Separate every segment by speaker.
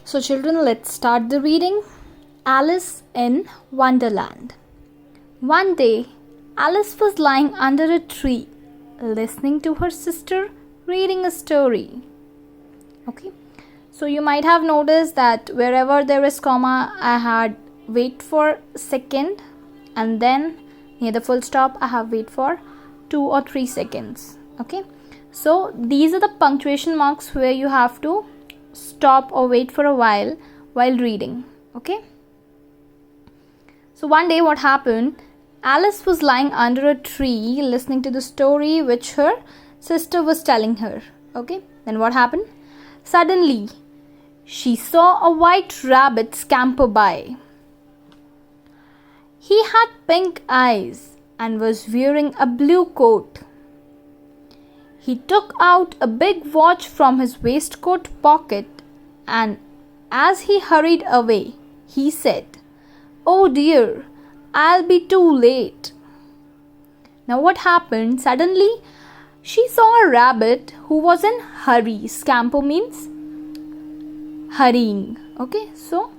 Speaker 1: So children, let's start the reading. Alice in Wonderland. One day, Alice was lying under a tree, listening to her sister reading a story. Okay, so you might have noticed that wherever there is comma, I had wait for second, and then near the full stop, I have wait for 2 or 3 seconds. Okay, so these are the punctuation marks where you have to stop or wait for a while reading. Okay, so one day what happened, Alice was lying under a tree listening to the story which her sister was telling her. Okay, then what happened? Suddenly she saw a white rabbit scamper by. He had pink eyes and was wearing a blue coat. He took out a big watch from his waistcoat pocket, and as he hurried away, he said, "Oh dear, I'll be too late." Now what happened? Suddenly, she saw a rabbit who was in hurry. Scamper means hurrying. Okay, so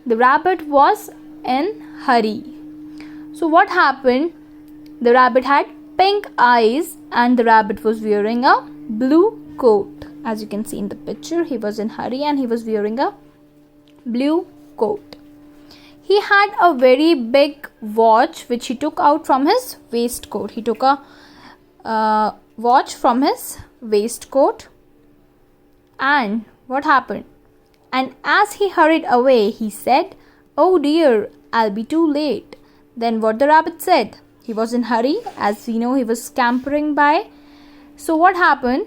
Speaker 1: the rabbit was in hurry. So what happened? The rabbit had pink eyes and the rabbit was wearing a blue coat. As you can see in the picture, he was in hurry and he was wearing a blue coat. He had a very big watch which he took out from his waistcoat. He took a watch from his waistcoat. And what happened? And as he hurried away, he said, "Oh dear, I'll be too late." Then what the rabbit said? He was in hurry. As we know, he was scampering by. So what happened?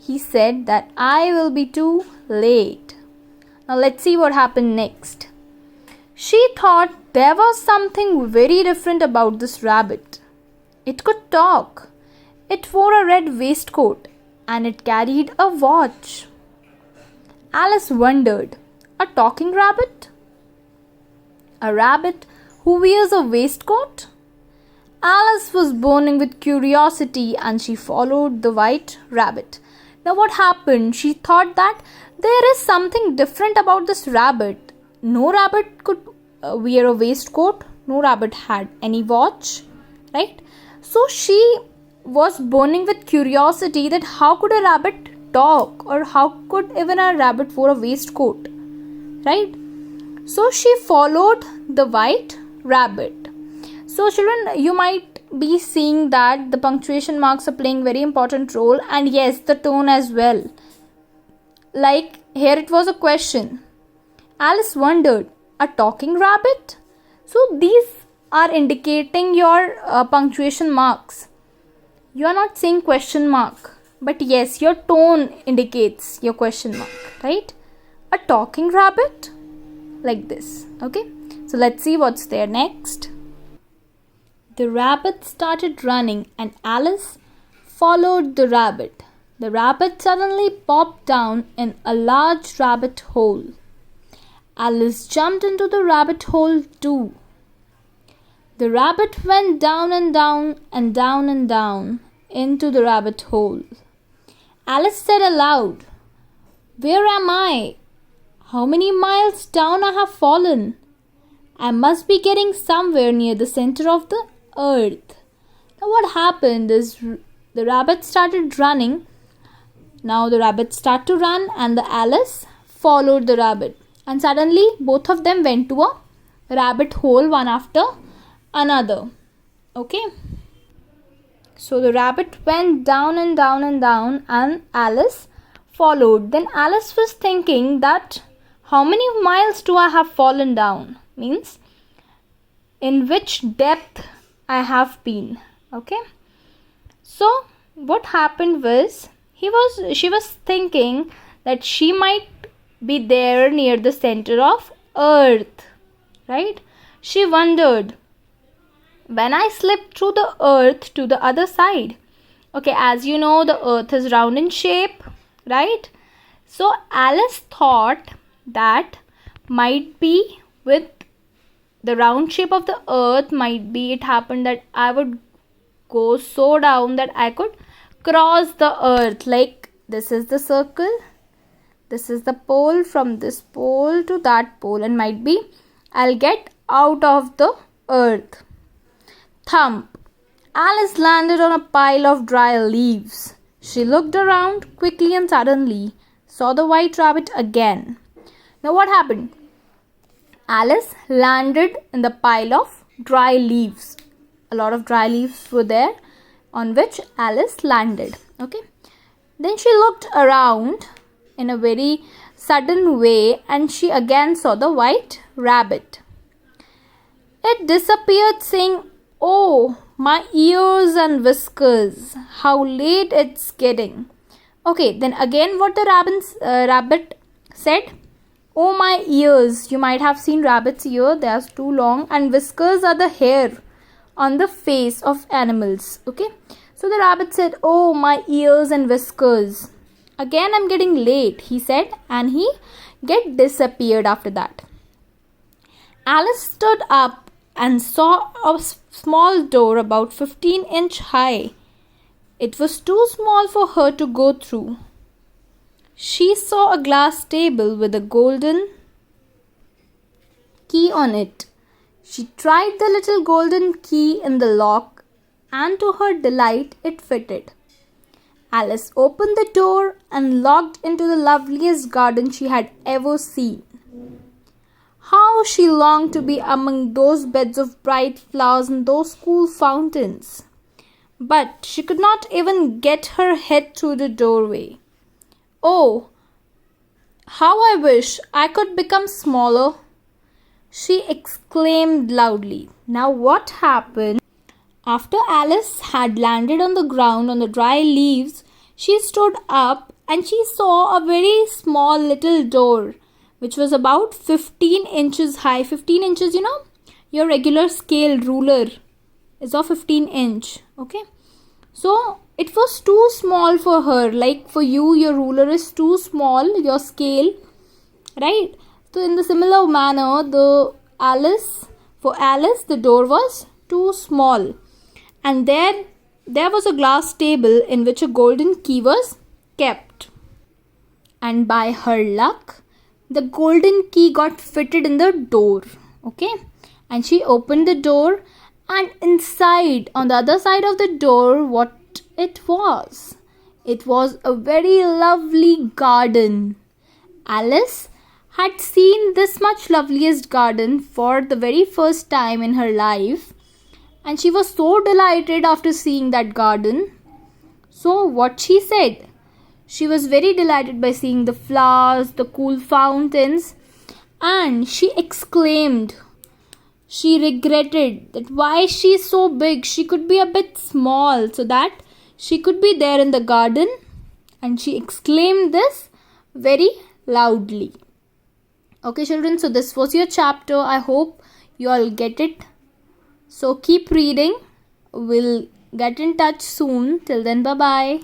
Speaker 1: He said that I will be too late. Now let's see what happened next. She thought there was something very different about this rabbit. It could talk. It wore a red waistcoat and it carried a watch. Alice wondered, a talking rabbit? A rabbit who wears a waistcoat? Alice was burning with curiosity and she followed the white rabbit. Now what happened? She thought that there is something different about this rabbit. No rabbit could wear a waistcoat. No rabbit had any watch, right? So she was burning with curiosity that how could a rabbit talk, or how could even a rabbit wear a waistcoat, right? So she followed the white rabbit. So children, you might be seeing that the punctuation marks are playing very important role, and yes, the tone as well. Like here it was a question. Alice wondered, a talking rabbit? So these are indicating your punctuation marks. You are not saying question mark, but yes, your tone indicates your question mark, right? A talking rabbit? Like this. Okay, so let's see what's there next. The rabbit started running and Alice followed the rabbit. The rabbit suddenly popped down in a large rabbit hole. Alice jumped into the rabbit hole too. The rabbit went down and down and down and down into the rabbit hole. Alice said aloud, "Where am I? How many miles down I have fallen? I must be getting somewhere near the center of the earth." Now what happened is the rabbit started running. Now the rabbit started to run and the Alice followed the rabbit. And suddenly both of them went to a rabbit hole one after another. Okay. So the rabbit went down and down and down and Alice followed. Then Alice was thinking that how many miles do I have fallen down? Means in which depth I have been. Okay. So what happened was she was thinking that she might be there near the center of earth, right? She wondered, when I slip through the earth to the other side. Okay, as you know, the earth is round in shape, right? So Alice thought that might be with the round shape of the earth, might be it happened that I would go so down that I could cross the earth. Like this is the circle, This is the pole, from this pole to that pole, and might be I'll get out of the earth. Thump. Alice landed on a pile of dry leaves. She looked around quickly and suddenly saw the white rabbit again. Now what happened? Alice landed in the pile of dry leaves. A lot of dry leaves were there on which Alice landed. Okay. Then she looked around in a very sudden way and she again saw the white rabbit. It disappeared saying, "Oh, my ears and whiskers, how late it's getting." Okay, then again what the rabbit said? "Oh, my ears." You might have seen rabbit's ear, they are too long, and whiskers are the hair on the face of animals. Okay, so the rabbit said, "Oh, my ears and whiskers. Again I'm getting late," he said, and he disappeared after that. Alice stood up and saw a small door about 15-inch high. It was too small for her to go through. She saw a glass table with a golden key on it. She tried the little golden key in the lock, and to her delight, it fitted. Alice opened the door and looked into the loveliest garden she had ever seen. How she longed to be among those beds of bright flowers and those cool fountains. But she could not even get her head through the doorway. "Oh, how I wish I could become smaller," she exclaimed loudly. Now what happened? After Alice had landed on the ground on the dry leaves, she stood up and she saw a very small little door, which was about 15 inches high. 15 inches, your regular scale ruler is of 15 inch. Okay. So it was too small for her. Like for you, your ruler is too small, your scale, right? So in the similar manner, for Alice, the door was too small. And there was a glass table in which a golden key was kept. And by her luck, the golden key got fitted in the door. Okay. And she opened the door, and inside, on the other side of the door, what it was? It was a very lovely garden. Alice had seen this much loveliest garden for the very first time in her life, and she was so delighted after seeing that garden. So what she said? She was very delighted by seeing the flowers, the cool fountains, and she exclaimed. She regretted that why she is so big, she could be a bit small so that she could be there in the garden, and she exclaimed this very loudly. Okay children, so this was your chapter. I hope you all get it. So keep reading. We'll get in touch soon. Till then, bye bye.